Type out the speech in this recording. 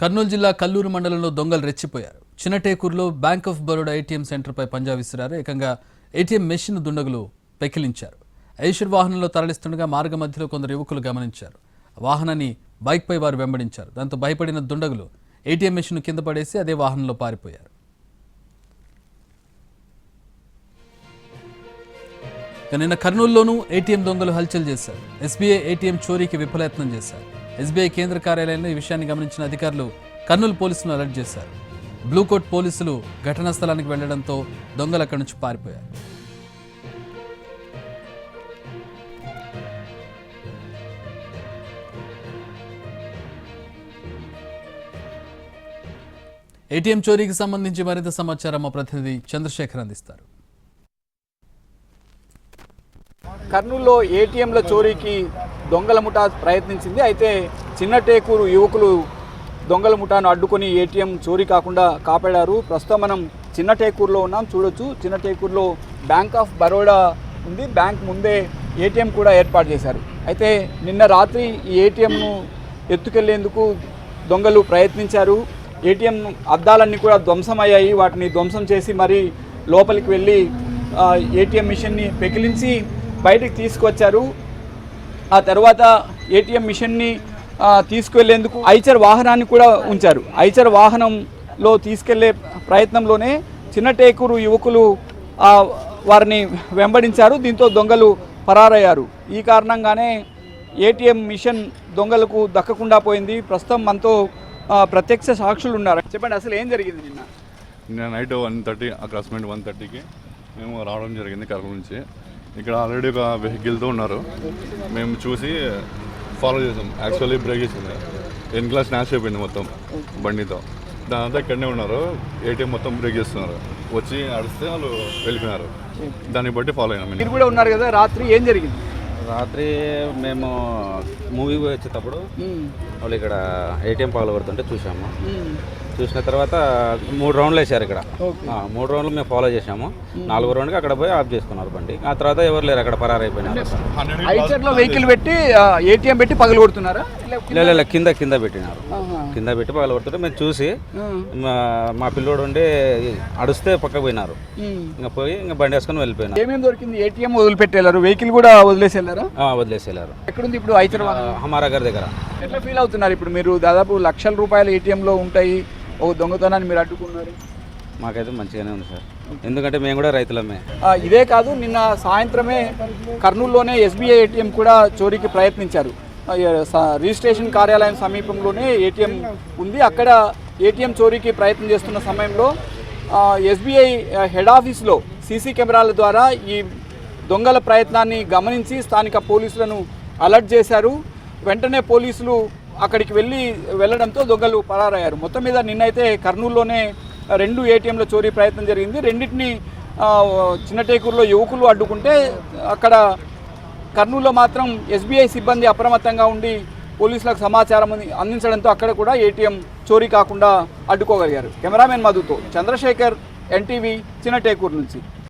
కర్నూలు జిల్లా కల్లూరు మండలంలో దొంగలు రెచ్చిపోయారు. చిన్నటేకూరులో బ్యాంక్ ఆఫ్ బరోడా ఏటీఎం సెంటర్పై పంజా విసిరారు. ఏకంగా ఏటీఎం మెషిన్ దుండగులు పెకిలించారు. ఐషర్ వాహనంలో తరలిస్తుండగా మార్గ మధ్యలో కొందరు యువకులు గమనించారు. వాహనాన్ని బైక్పై వారు వెంబడించారు. దాంతో భయపడిన దుండగులు ఏటీఎం మెషిన్ కింద పడేసి అదే వాహనంలో పారిపోయారు. నిన్న కర్నూలులోనూ ఏటీఎం దొంగలు హల్చల్ చేశారు. ఎస్బీఐ ఏటీఎం చోరీకి విఫలయత్నం చేశారు. ఎస్బీఐ కేంద్ర కార్యాలయంలో ఈ విషయాన్ని గమనించిన అధికారులు కర్నూలు పోలీసులను అలర్ట్ చేశారు. బ్లూకోట్ పోలీసులు ఘటనా స్థలానికి వెళ్లడంతో దొంగలు అక్కడి నుంచి పారిపోయారు. ఏటీఎం చోరీకి సంబంధించి మరింత సమాచారం మా ప్రతినిధి చంద్రశేఖర్ అందిస్తారు. కర్నూలులో ఏటీఎంల చోరీకి దొంగల ముఠా ప్రయత్నించింది. అయితే చిన్నటేకూరు యువకులు దొంగల ముఠాను అడ్డుకొని ఏటీఎం చోరీ కాకుండా కాపాడారు. ప్రస్తుతం మనం చిన్నటేకూరులో ఉన్నాం. చూడొచ్చు, చిన్నటేకూరులో బ్యాంక్ ఆఫ్ బరోడా ఉంది. బ్యాంక్ ముందే ఏటీఎం కూడా ఏర్పాటు చేశారు. అయితే నిన్న రాత్రి ఈ ఏటీఎంను ఎత్తుకెళ్లేందుకు దొంగలు ప్రయత్నించారు. ఏటీఎం అద్దాలన్నీ కూడా ధ్వంసమయ్యాయి. వాటిని ధ్వంసం చేసి మరి లోపలికి వెళ్ళి ఏటీఎం మిషన్ని పెకిలించి బయటికి తీసుకొచ్చారు. ఆ తర్వాత ఏటీఎం మిషన్ని తీసుకువెళ్లేందుకు ఐచర్ వాహనాన్ని కూడా ఉంచారు. ఐచర్ వాహనంలో తీసుకెళ్లే ప్రయత్నంలోనే చిన్నటేకూరు యువకులు వారిని వెంబడించారు. దీంతో దొంగలు పరారయ్యారు. ఈ కారణంగానే ఏటీఎం మిషన్ దొంగలకు దక్కకుండా పోయింది. ప్రస్తుతం మనతో ప్రత్యక్ష సాక్షులు ఉన్నారు. చెప్పండి, అసలు ఏం జరిగింది? నిన్న నైట్ 1:30 అప్రాక్సిమేట్ 1:30కి మేము రావడం జరిగింది కర్నూలు నుంచి. ఇక్కడ ఆల్రెడీ ఒక వెహికల్తో ఉన్నారు. మేము చూసి ఫాలో చేసాం. యాక్చువల్లీ బ్రేక్ చేసింది, వెనకాల స్నాచ్ అయిపోయింది మొత్తం బండితో. దానంతా ఇక్కడనే ఉన్నారు. ఏటీఎం మొత్తం బ్రేక్ చేస్తున్నారు. వచ్చి అడిస్తే వాళ్ళు వెళ్ళిపోయినారు. దాన్ని బట్టి ఫాలో అయినాం. మీరు కూడా ఉన్నారు కదా, రాత్రి ఏం జరిగింది? రాత్రి మేము మూవీ వచ్చేటప్పుడు వాళ్ళు ఇక్కడ ఏటీఎం పగలగొడుతుంటే చూసాము. చూసిన తర్వాత 3 రౌండ్లు వేసారు ఇక్కడ. 3 రౌండ్లు మేము ఫాలో చేసాము. 4వ రౌండ్కి అక్కడ పోయి ఆఫ్ చేసుకున్నారు బండి. ఆ తర్వాత ఎవరు లేరు, అక్కడ పరారైపోయినారు. ఐచర్లో వెహికల్ పెట్టి ఏటీఎం పెట్టి పగలగొడుతున్నారా? లేదు, కింద పెట్టినారు. కింద పెట్టి పగలగొడుతుంటే మేము చూసి మా పిల్లోడు ఉండి అడుస్తే పక్క పోయినారు. ఇంకా పోయి ఇంకా బండి వేసుకొని వెళ్ళిపోయినారు. ఏమేమి దొరికింది? ఏటీఎం వదిలిపెట్టేళ్ళారు, వెహికల్ కూడా వదిలేసి వెళ్ళారు. ఎక్కడుంది ఇప్పుడు ఐచర్? హమారా గారి దగ్గర. ఎట్లా ఫీల్ అవుతున్నారు ఇప్పుడు మీరు? దాదాపు లక్షల రూపాయలు ఏటీఎంలో ఉంటాయి, ఒక దొంగతనాన్ని మీరు అడ్డుకున్నారు. మాకైతే మంచిగానే ఉంది సార్, ఎందుకంటే మేము కూడా రైతులమే. ఇదే కాదు, నిన్న సాయంత్రమే కర్నూలులోనే ఎస్బీఐ ఏటీఎం కూడా చోరీకి ప్రయత్నించారు. రిజిస్ట్రేషన్ కార్యాలయం సమీపంలోనే ఏటీఎం ఉంది. అక్కడ ఏటీఎం చోరీకి ప్రయత్నం చేస్తున్న సమయంలో ఎస్బీఐ హెడ్ ఆఫీస్లో సీసీ కెమెరాల ద్వారా ఈ దొంగల ప్రయత్నాన్ని గమనించి స్థానిక పోలీసులను అలర్ట్ చేశారు. వెంటనే పోలీసులు అక్కడికి వెళ్ళడంతో దొంగలు పరారయ్యారు. మొత్తం మీద నిన్నైతే కర్నూలులోనే 2 ఏటీఎంల చోరీ ప్రయత్నం జరిగింది. రెండింటిని చిన్నటేకూరులో యువకులు అడ్డుకుంటే అక్కడ కర్నూలులో మాత్రం ఎస్బీఐ సిబ్బంది అప్రమత్తంగా ఉండి పోలీసులకు సమాచారం అందించడంతో అక్కడ కూడా ఏటీఎం చోరీ కాకుండా అడ్డుకోగలిగారు. కెమెరామెన్ మధుతో చంద్రశేఖర్, ఎన్టీవీ, చిన్నటేకూరు నుంచి.